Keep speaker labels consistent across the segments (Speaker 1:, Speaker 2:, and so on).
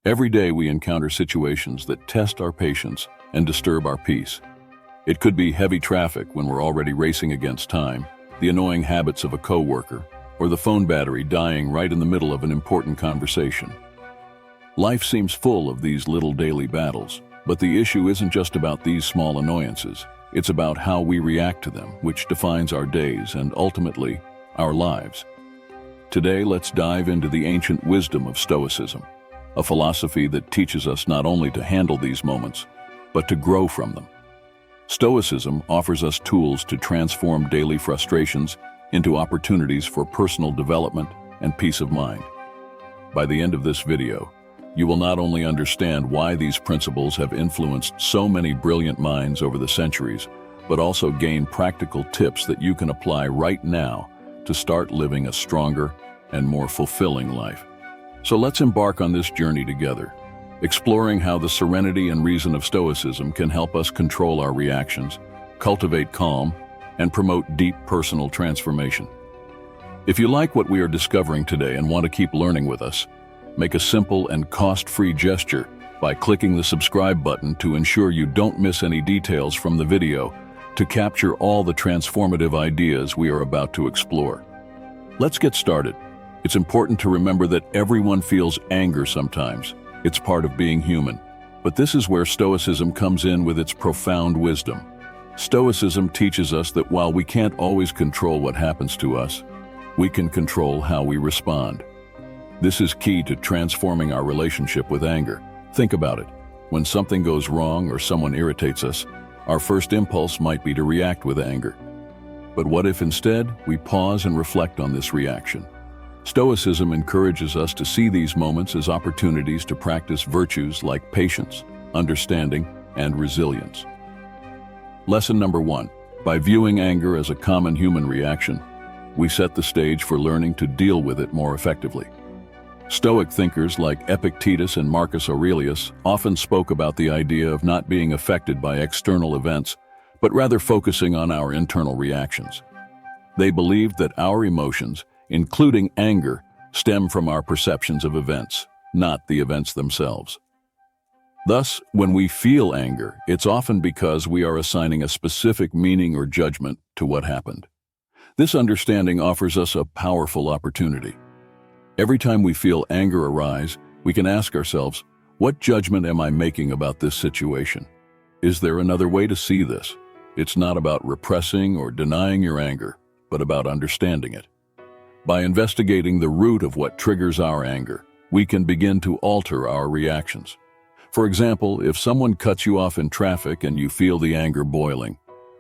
Speaker 1: Every day we encounter situations that test our patience and disturb our peace. It could be heavy traffic when we're already racing against time, the annoying habits of a coworker, or the phone battery dying right in the middle of an important conversation. Life seems full of these little daily battles, but the issue isn't just about these small annoyances. It's about how we react to them, which defines our days and ultimately our lives. Today, let's dive into the ancient wisdom of Stoicism, a philosophy that teaches us not only to handle these moments, but to grow from them. Stoicism offers us tools to transform daily frustrations into opportunities for personal development and peace of mind. By the end of this video, you will not only understand why these principles have influenced so many brilliant minds over the centuries, but also gain practical tips that you can apply right now to start living a stronger and more fulfilling life. So let's embark on this journey together, exploring how the serenity and reason of Stoicism can help us control our reactions, cultivate calm, and promote deep personal transformation. If you like what we are discovering today and want to keep learning with us, make a simple and cost-free gesture by clicking the subscribe button to ensure you don't miss any details from the video to capture all the transformative ideas we are about to explore. Let's get started. It's important to remember that everyone feels anger sometimes. It's part of being human. But this is where Stoicism comes in with its profound wisdom. Stoicism teaches us that while we can't always control what happens to us, we can control how we respond. This is key to transforming our relationship with anger. Think about it. When something goes wrong or someone irritates us, our first impulse might be to react with anger. But what if instead we pause and reflect on this reaction? Stoicism encourages us to see these moments as opportunities to practice virtues like patience, understanding, and resilience. Lesson number 1. By viewing anger as a common human reaction, we set the stage for learning to deal with it more effectively. Stoic thinkers like Epictetus and Marcus Aurelius often spoke about the idea of not being affected by external events, but rather focusing on our internal reactions. They believed that our emotions, including anger, stem from our perceptions of events, not the events themselves. Thus, when we feel anger, it's often because we are assigning a specific meaning or judgment to what happened. This understanding offers us a powerful opportunity. Every time we feel anger arise, we can ask ourselves, what judgment am I making about this situation? Is there another way to see this? It's not about repressing or denying your anger, but about understanding it. By investigating the root of what triggers our anger, we can begin to alter our reactions. For example, if someone cuts you off in traffic and you feel the anger boiling,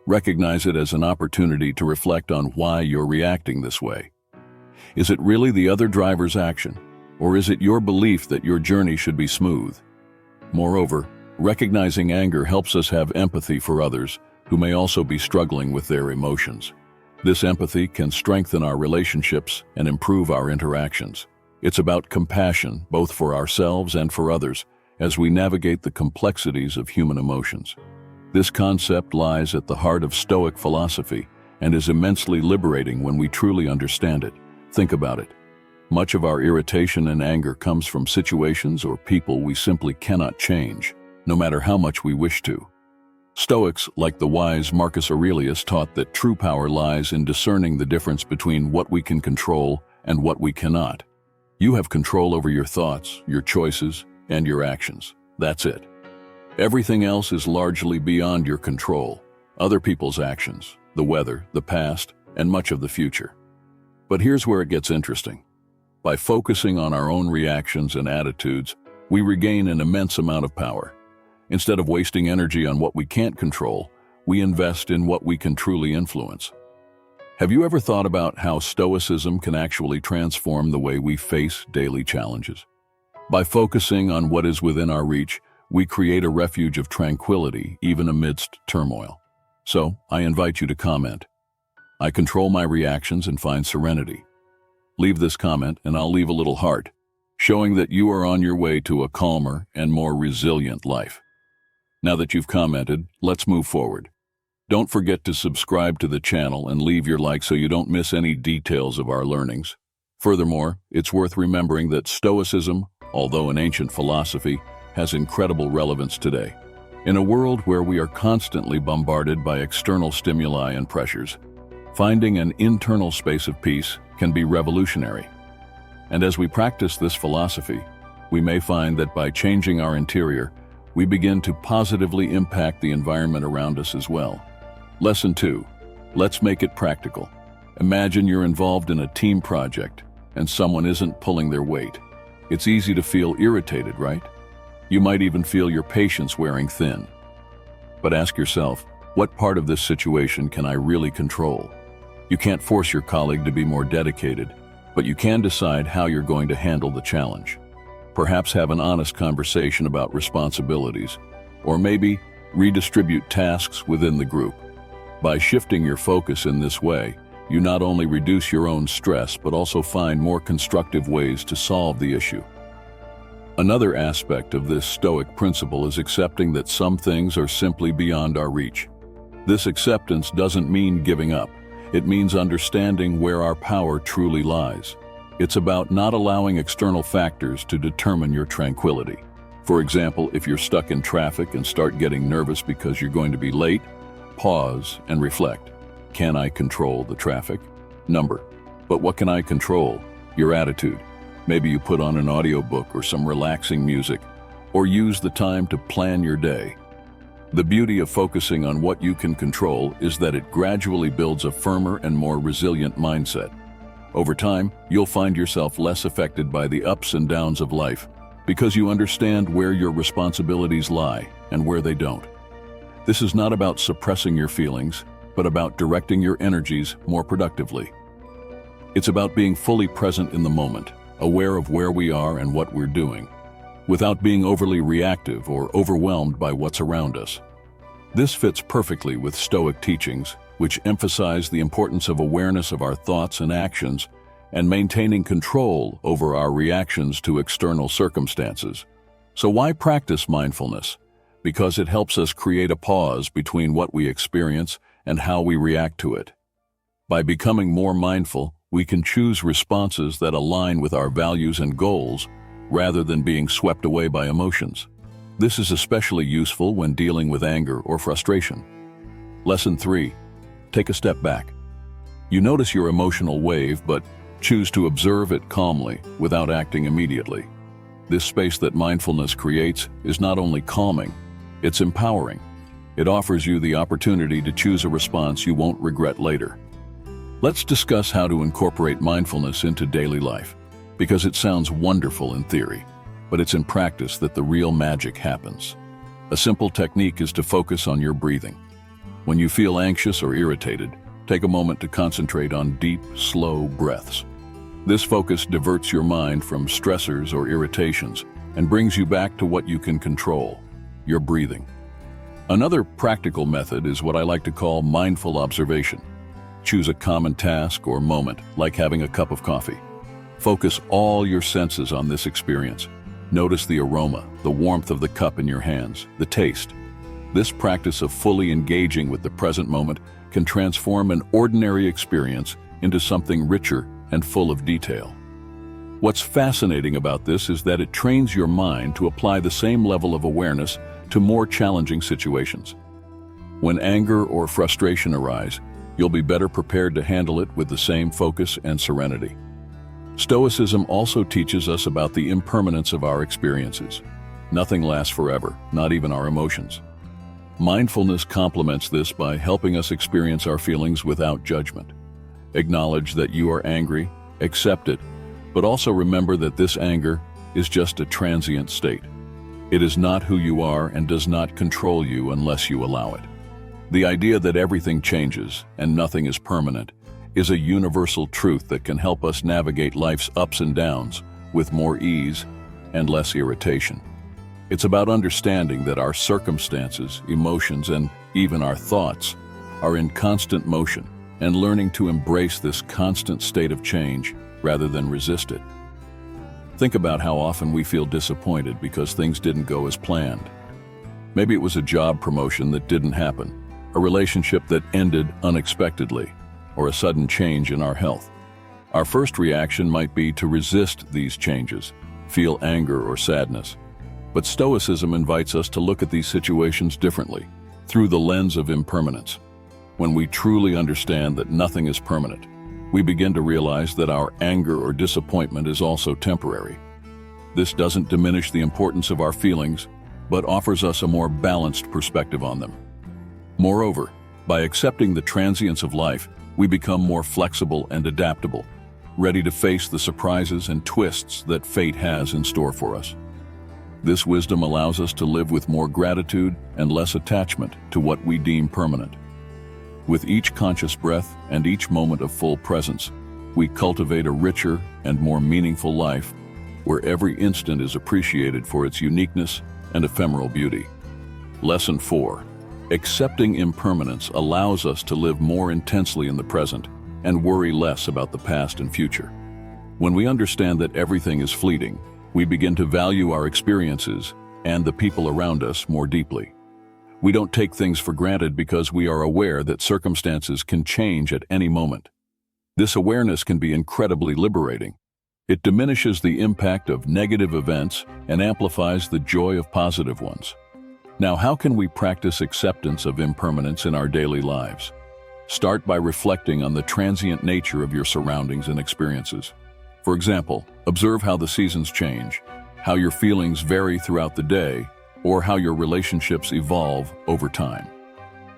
Speaker 1: recognize it as an opportunity to reflect on why you're reacting this way. Is it really the other driver's action, or is it your belief that your journey should be smooth? Moreover, recognizing anger helps us have empathy for others who may also be struggling with their emotions. This empathy can strengthen our relationships and improve our interactions. It's about compassion, both for ourselves and for others, as we navigate the complexities of human emotions. This concept lies at the heart of Stoic philosophy and is immensely liberating when we truly understand it. Think about it. Much of our irritation and anger comes from situations or people we simply cannot change, no matter how much we wish to. Stoics, like the wise Marcus Aurelius, taught that true power lies in discerning the difference between what we can control and what we cannot. You have control over your thoughts, your choices, and your actions. That's it. Everything else is largely beyond your control. Other people's actions, the weather, the past, and much of the future. But here's where it gets interesting. By focusing on our own reactions and attitudes, we regain an immense amount of power. Instead of wasting energy on what we can't control, we invest in what we can truly influence. Have you ever thought about how Stoicism can actually transform the way we face daily challenges? By focusing on what is within our reach, we create a refuge of tranquility even amidst turmoil. So, I invite you to comment. I control my reactions and find serenity. Leave this comment and I'll leave a little heart, showing that you are on your way to a calmer and more resilient life. Now that you've commented, let's move forward. Don't forget to subscribe to the channel and leave your like so you don't miss any details of our learnings. Furthermore, it's worth remembering that Stoicism although an ancient philosophy, has incredible relevance today. In a world where we are constantly bombarded by external stimuli and pressures, finding an internal space of peace can be revolutionary. And as we practice this philosophy, we may find that by changing our interior, we begin to positively impact the environment around us as well. Lesson 2. Let's make it practical. Imagine you're involved in a team project and someone isn't pulling their weight. It's easy to feel irritated, right? You might even feel your patience wearing thin. But ask yourself, what part of this situation can I really control? You can't force your colleague to be more dedicated, but you can decide how you're going to handle the challenge. Perhaps have an honest conversation about responsibilities, or maybe redistribute tasks within the group. By shifting your focus in this way, you not only reduce your own stress, but also find more constructive ways to solve the issue. Another aspect of this Stoic principle is accepting that some things are simply beyond our reach. This acceptance doesn't mean giving up. It means understanding where our power truly lies. It's about not allowing external factors to determine your tranquility. For example, if you're stuck in traffic and start getting nervous because you're going to be late, pause and reflect. Can I control the traffic? Number. But what can I control? Your attitude. Maybe you put on an audiobook or some relaxing music, or use the time to plan your day. The beauty of focusing on what you can control is that it gradually builds a firmer and more resilient mindset. Over time, you'll find yourself less affected by the ups and downs of life because you understand where your responsibilities lie and where they don't. This is not about suppressing your feelings, but about directing your energies more productively. It's about being fully present in the moment, aware of where we are and what we're doing, without being overly reactive or overwhelmed by what's around us. This fits perfectly with Stoic teachings, which emphasize the importance of awareness of our thoughts and actions and maintaining control over our reactions to external circumstances. So why practice mindfulness? Because it helps us create a pause between what we experience and how we react to it. By becoming more mindful, we can choose responses that align with our values and goals rather than being swept away by emotions. This is especially useful when dealing with anger or frustration. Lesson 3. Take a step back. You notice your emotional wave, but choose to observe it calmly without acting immediately. This space that mindfulness creates is not only calming, it's empowering. It offers you the opportunity to choose a response you won't regret later. Let's discuss how to incorporate mindfulness into daily life, because it sounds wonderful in theory, but it's in practice that the real magic happens. A simple technique is to focus on your breathing. When you feel anxious or irritated, take a moment to concentrate on deep, slow breaths. This focus diverts your mind from stressors or irritations and brings you back to what you can control, your breathing. Another practical method is what I like to call mindful observation. Choose a common task or moment, like having a cup of coffee. Focus all your senses on this experience. Notice the aroma, the warmth of the cup in your hands, the taste. This practice of fully engaging with the present moment can transform an ordinary experience into something richer and full of detail. What's fascinating about this is that it trains your mind to apply the same level of awareness to more challenging situations. When anger or frustration arise, you'll be better prepared to handle it with the same focus and serenity. Stoicism also teaches us about the impermanence of our experiences. Nothing lasts forever, not even our emotions. Mindfulness complements this by helping us experience our feelings without judgment. Acknowledge that you are angry, accept it, but also remember that this anger is just a transient state. It is not who you are and does not control you unless you allow it. The idea that everything changes and nothing is permanent is a universal truth that can help us navigate life's ups and downs with more ease and less irritation. It's about understanding that our circumstances, emotions, and even our thoughts are in constant motion and learning to embrace this constant state of change rather than resist it. Think about how often we feel disappointed because things didn't go as planned. Maybe it was a job promotion that didn't happen, a relationship that ended unexpectedly, or a sudden change in our health. Our first reaction might be to resist these changes, feel anger or sadness. But Stoicism invites us to look at these situations differently, through the lens of impermanence. When we truly understand that nothing is permanent, we begin to realize that our anger or disappointment is also temporary. This doesn't diminish the importance of our feelings, but offers us a more balanced perspective on them. Moreover, by accepting the transience of life, we become more flexible and adaptable, ready to face the surprises and twists that fate has in store for us. This wisdom allows us to live with more gratitude and less attachment to what we deem permanent. With each conscious breath and each moment of full presence, we cultivate a richer and more meaningful life where every instant is appreciated for its uniqueness and ephemeral beauty. Lesson 4. Accepting impermanence allows us to live more intensely in the present and worry less about the past and future. When we understand that everything is fleeting, we begin to value our experiences and the people around us more deeply. We don't take things for granted because we are aware that circumstances can change at any moment. This awareness can be incredibly liberating. It diminishes the impact of negative events and amplifies the joy of positive ones. Now, how can we practice acceptance of impermanence in our daily lives? Start by reflecting on the transient nature of your surroundings and experiences. For example, observe how the seasons change, how your feelings vary throughout the day, or how your relationships evolve over time.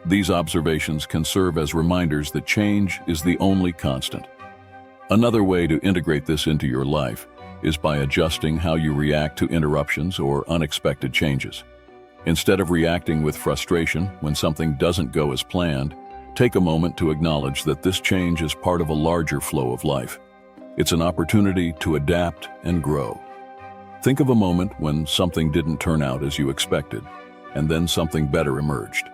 Speaker 1: These observations can serve as reminders that change is the only constant. Another way to integrate this into your life is by adjusting how you react to interruptions or unexpected changes. Instead of reacting with frustration when something doesn't go as planned, take a moment to acknowledge that this change is part of a larger flow of life. It's an opportunity to adapt and grow. Think of a moment when something didn't turn out as you expected, and then something better emerged.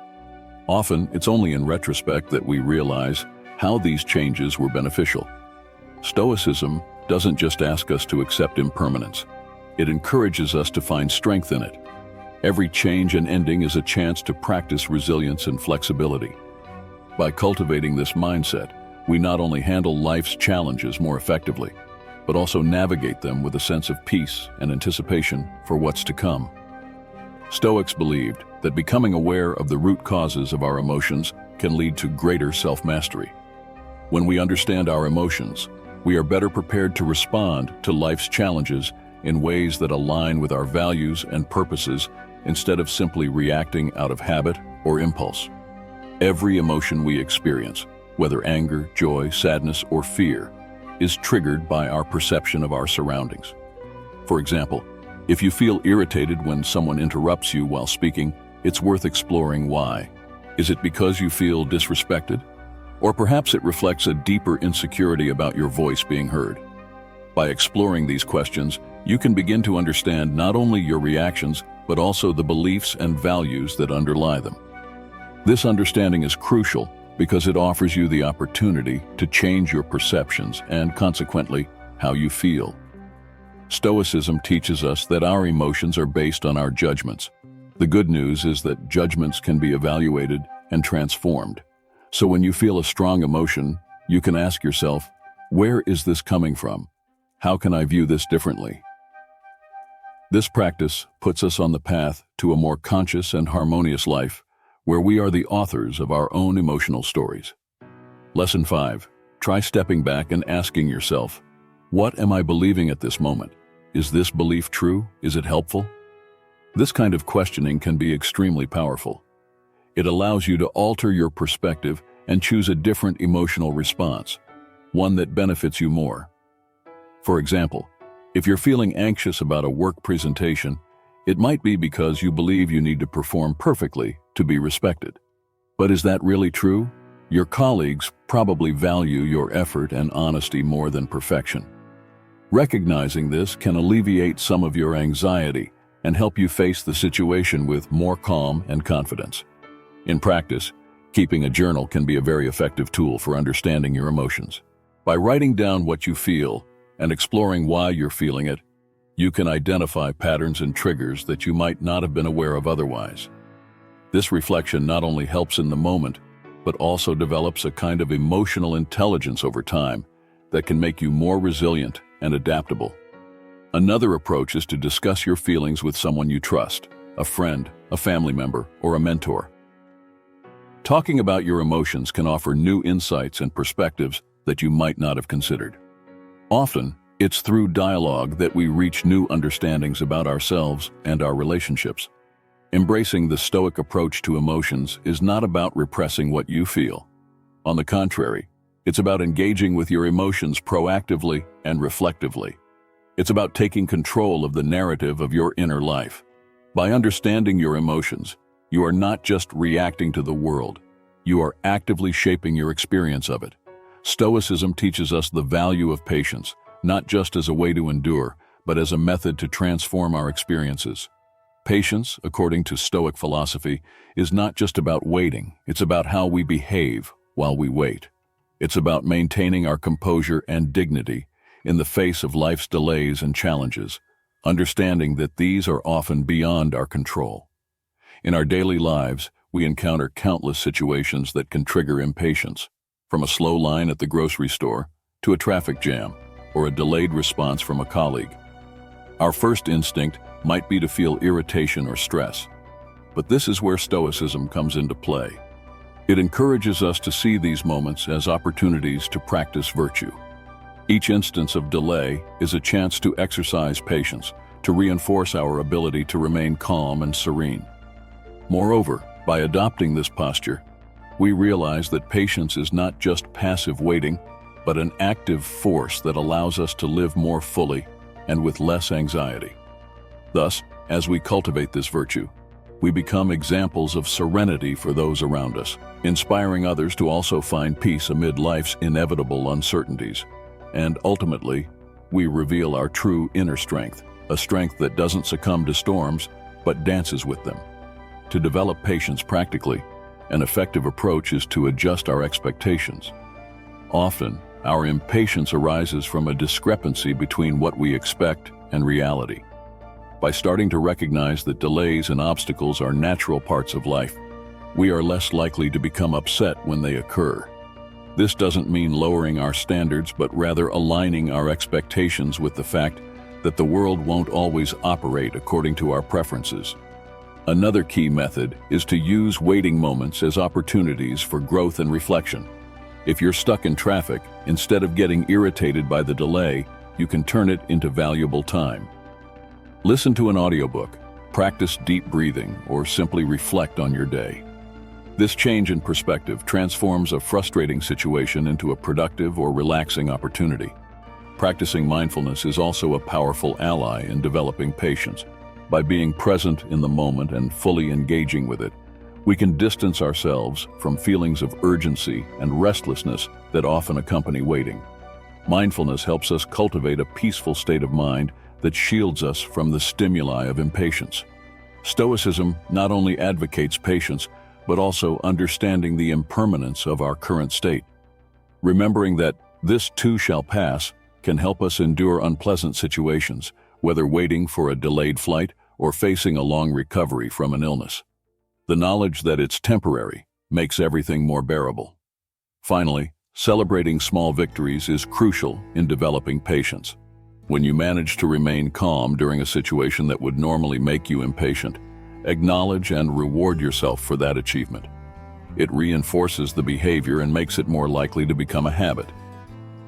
Speaker 1: Often, it's only in retrospect that we realize how these changes were beneficial. Stoicism doesn't just ask us to accept impermanence. It encourages us to find strength in it. Every change and ending is a chance to practice resilience and flexibility. By cultivating this mindset, we not only handle life's challenges more effectively, but also navigate them with a sense of peace and anticipation for what's to come. Stoics believed that becoming aware of the root causes of our emotions can lead to greater self-mastery. When we understand our emotions, we are better prepared to respond to life's challenges in ways that align with our values and purposes instead of simply reacting out of habit or impulse. Every emotion we experience, whether anger, joy, sadness, or fear, is triggered by our perception of our surroundings. For example, if you feel irritated when someone interrupts you while speaking, it's worth exploring why. Is it because you feel disrespected? Or perhaps it reflects a deeper insecurity about your voice being heard. By exploring these questions, you can begin to understand not only your reactions, but also the beliefs and values that underlie them. This understanding is crucial because it offers you the opportunity to change your perceptions and, consequently, how you feel. Stoicism teaches us that our emotions are based on our judgments. The good news is that judgments can be evaluated and transformed. So when you feel a strong emotion, you can ask yourself, where is this coming from? How can I view this differently? This practice puts us on the path to a more conscious and harmonious life, where we are the authors of our own emotional stories. Lesson 5. Try stepping back and asking yourself, what am I believing at this moment? Is this belief true? Is it helpful? This kind of questioning can be extremely powerful. It allows you to alter your perspective and choose a different emotional response, one that benefits you more. For example, if you're feeling anxious about a work presentation, it might be because you believe you need to perform perfectly to be respected. But is that really true? Your colleagues probably value your effort and honesty more than perfection. Recognizing this can alleviate some of your anxiety and help you face the situation with more calm and confidence. In practice, keeping a journal can be a very effective tool for understanding your emotions. By writing down what you feel and exploring why you're feeling it, you can identify patterns and triggers that you might not have been aware of otherwise. This reflection not only helps in the moment, but also develops a kind of emotional intelligence over time that can make you more resilient and adaptable. Another approach is to discuss your feelings with someone you trust, a friend, a family member, or a mentor. Talking about your emotions can offer new insights and perspectives that you might not have considered. Often, it's through dialogue that we reach new understandings about ourselves and our relationships. Embracing the Stoic approach to emotions is not about repressing what you feel. On the contrary, it's about engaging with your emotions proactively and reflectively. It's about taking control of the narrative of your inner life. By understanding your emotions, you are not just reacting to the world, you are actively shaping your experience of it. Stoicism teaches us the value of patience, not just as a way to endure, but as a method to transform our experiences. Patience, according to Stoic philosophy, is not just about waiting, it's about how we behave while we wait. It's about maintaining our composure and dignity in the face of life's delays and challenges, understanding that these are often beyond our control. In our daily lives, we encounter countless situations that can trigger impatience, from a slow line at the grocery store to a traffic jam or a delayed response from a colleague. Our first instinct might be to feel irritation or stress, but this is where Stoicism comes into play. It encourages us to see these moments as opportunities to practice virtue. Each instance of delay is a chance to exercise patience, to reinforce our ability to remain calm and serene. Moreover, by adopting this posture, we realize that patience is not just passive waiting, but an active force that allows us to live more fully and with less anxiety. Thus, as we cultivate this virtue, we become examples of serenity for those around us, inspiring others to also find peace amid life's inevitable uncertainties. And ultimately, we reveal our true inner strength, a strength that doesn't succumb to storms, but dances with them. To develop patience practically, an effective approach is to adjust our expectations. Often, our impatience arises from a discrepancy between what we expect and reality. By starting to recognize that delays and obstacles are natural parts of life, we are less likely to become upset when they occur. This doesn't mean lowering our standards, but rather aligning our expectations with the fact that the world won't always operate according to our preferences. Another key method is to use waiting moments as opportunities for growth and reflection. If you're stuck in traffic, instead of getting irritated by the delay, you can turn it into valuable time. Listen to an audiobook, practice deep breathing, or simply reflect on your day. This change in perspective transforms a frustrating situation into a productive or relaxing opportunity. Practicing mindfulness is also a powerful ally in developing patience. By being present in the moment and fully engaging with it, we can distance ourselves from feelings of urgency and restlessness that often accompany waiting. Mindfulness helps us cultivate a peaceful state of mind that shields us from the stimuli of impatience. Stoicism not only advocates patience, but also understanding the impermanence of our current state. Remembering that this too shall pass can help us endure unpleasant situations, whether waiting for a delayed flight or facing a long recovery from an illness. The knowledge that it's temporary makes everything more bearable. Finally, celebrating small victories is crucial in developing patience. When you manage to remain calm during a situation that would normally make you impatient, acknowledge and reward yourself for that achievement. It reinforces the behavior and makes it more likely to become a habit.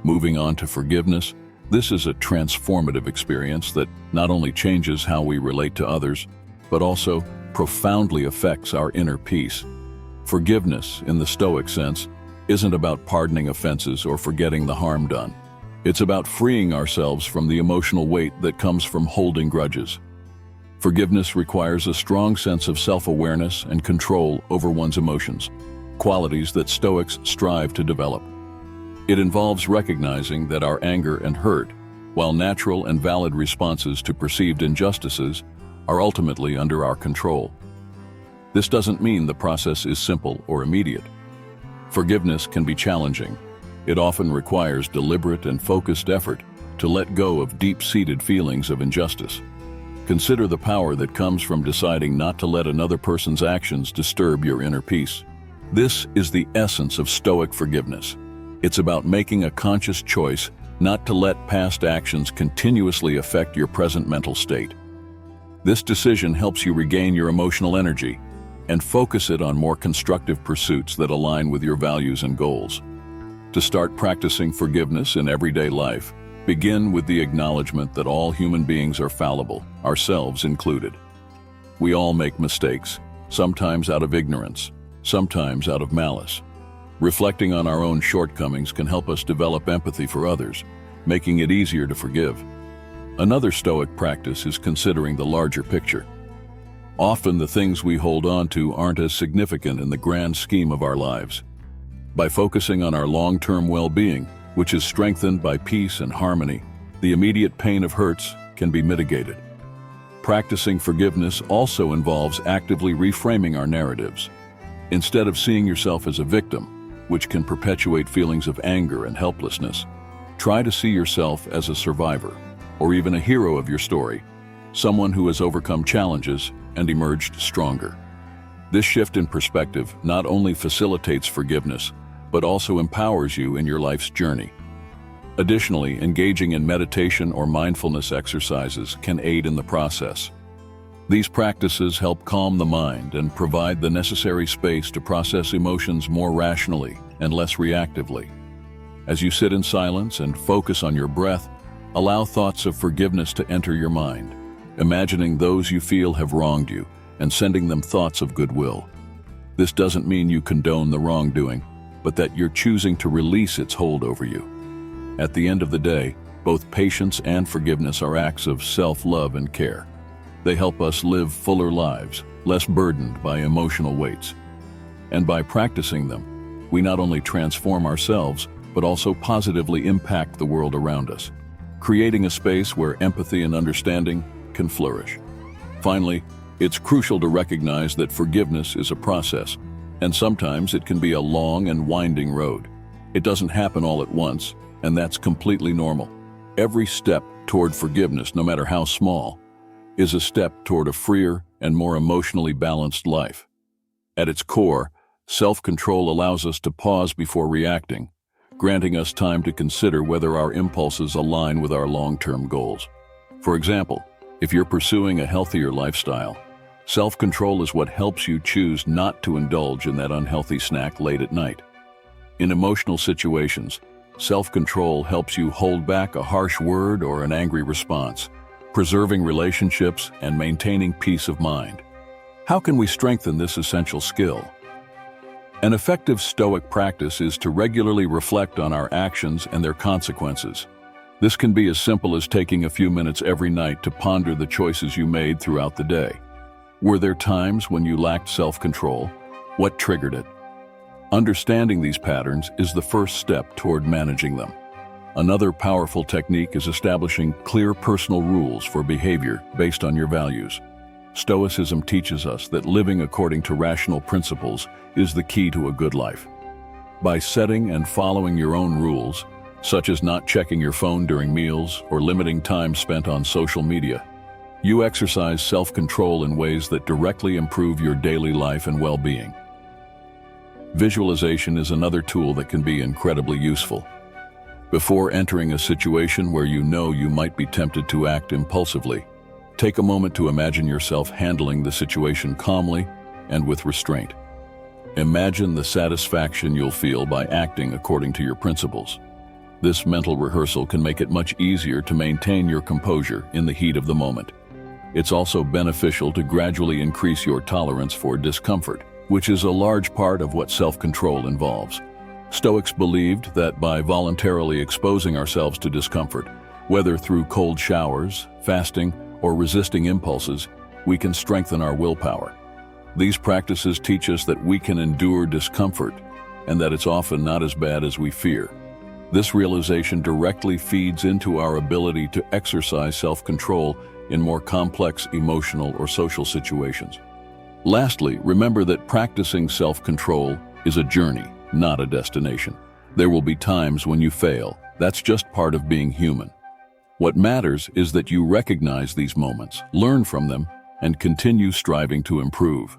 Speaker 1: Moving on to forgiveness, this is a transformative experience that not only changes how we relate to others, but also profoundly affects our inner peace. Forgiveness, in the Stoic sense, isn't about pardoning offenses or forgetting the harm done. It's about freeing ourselves from the emotional weight that comes from holding grudges. Forgiveness requires a strong sense of self-awareness and control over one's emotions, qualities that Stoics strive to develop. It involves recognizing that our anger and hurt, while natural and valid responses to perceived injustices, are ultimately under our control. This doesn't mean the process is simple or immediate. Forgiveness can be challenging. It often requires deliberate and focused effort to let go of deep-seated feelings of injustice. Consider the power that comes from deciding not to let another person's actions disturb your inner peace. This is the essence of Stoic forgiveness. It's about making a conscious choice not to let past actions continuously affect your present mental state. This decision helps you regain your emotional energy and focus it on more constructive pursuits that align with your values and goals. To start practicing forgiveness in everyday life, begin with the acknowledgement that all human beings are fallible, ourselves included. We all make mistakes, sometimes out of ignorance, sometimes out of malice. Reflecting on our own shortcomings can help us develop empathy for others, making it easier to forgive. Another Stoic practice is considering the larger picture. Often the things we hold on to aren't as significant in the grand scheme of our lives. By focusing on our long-term well-being, which is strengthened by peace and harmony, the immediate pain of hurts can be mitigated. Practicing forgiveness also involves actively reframing our narratives. Instead of seeing yourself as a victim, which can perpetuate feelings of anger and helplessness, try to see yourself as a survivor, or even a hero of your story, someone who has overcome challenges and emerged stronger. This shift in perspective not only facilitates forgiveness, but also empowers you in your life's journey. Additionally, engaging in meditation or mindfulness exercises can aid in the process. These practices help calm the mind and provide the necessary space to process emotions more rationally and less reactively. As you sit in silence and focus on your breath, allow thoughts of forgiveness to enter your mind, imagining those you feel have wronged you and sending them thoughts of goodwill. This doesn't mean you condone the wrongdoing, but that you're choosing to release its hold over you. At the end of the day, both patience and forgiveness are acts of self-love and care. They help us live fuller lives, less burdened by emotional weights. And by practicing them, we not only transform ourselves, but also positively impact the world around us, creating a space where empathy and understanding can flourish. Finally, it's crucial to recognize that forgiveness is a process, and sometimes it can be a long and winding road. It doesn't happen all at once, and that's completely normal. Every step toward forgiveness, no matter how small, is a step toward a freer and more emotionally balanced life. At its core, self-control allows us to pause before reacting, granting us time to consider whether our impulses align with our long-term goals. For example, if you're pursuing a healthier lifestyle, self-control is what helps you choose not to indulge in that unhealthy snack late at night. In emotional situations, self-control helps you hold back a harsh word or an angry response, preserving relationships and maintaining peace of mind. How can we strengthen this essential skill? An effective Stoic practice is to regularly reflect on our actions and their consequences. This can be as simple as taking a few minutes every night to ponder the choices you made throughout the day. Were there times when you lacked self-control? What triggered it? Understanding these patterns is the first step toward managing them. Another powerful technique is establishing clear personal rules for behavior based on your values. Stoicism teaches us that living according to rational principles is the key to a good life. By setting and following your own rules, such as not checking your phone during meals or limiting time spent on social media, you exercise self-control in ways that directly improve your daily life and well-being. Visualization is another tool that can be incredibly useful. Before entering a situation where you know you might be tempted to act impulsively, take a moment to imagine yourself handling the situation calmly and with restraint. Imagine the satisfaction you'll feel by acting according to your principles. This mental rehearsal can make it much easier to maintain your composure in the heat of the moment. It's also beneficial to gradually increase your tolerance for discomfort, which is a large part of what self-control involves. Stoics believed that by voluntarily exposing ourselves to discomfort, whether through cold showers, fasting, or resisting impulses, we can strengthen our willpower. These practices teach us that we can endure discomfort and that it's often not as bad as we fear. This realization directly feeds into our ability to exercise self-control in more complex emotional or social situations. Lastly, remember that practicing self-control is a journey, not a destination. There will be times when you fail. That's just part of being human. What matters is that you recognize these moments, learn from them, and continue striving to improve.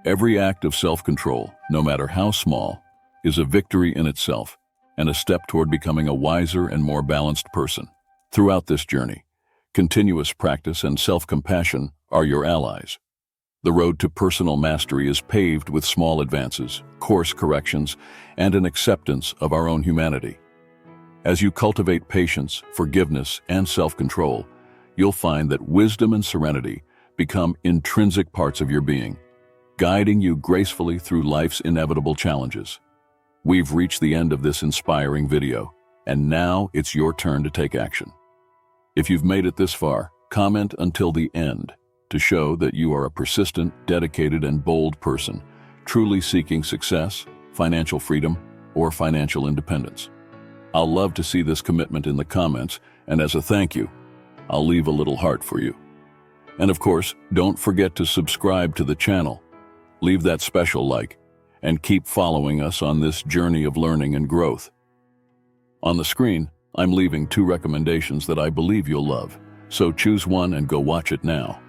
Speaker 1: Every act of self-control, no matter how small, is a victory in itself, and a step toward becoming a wiser and more balanced person. Throughout this journey, continuous practice and self-compassion are your allies. The road to personal mastery is paved with small advances, course corrections, and an acceptance of our own humanity. As you cultivate patience, forgiveness, and self-control, you'll find that wisdom and serenity become intrinsic parts of your being, guiding you gracefully through life's inevitable challenges. We've reached the end of this inspiring video, and now it's your turn to take action. If you've made it this far, comment until the end to show that you are a persistent, dedicated, and bold person, truly seeking success, financial freedom, or financial independence. I'll love to see this commitment in the comments, and as a thank you, I'll leave a little heart for you. And of course, don't forget to subscribe to the channel, leave that special like, and keep following us on this journey of learning and growth. On the screen, I'm leaving 2 recommendations that I believe you'll love, so choose one and go watch it now.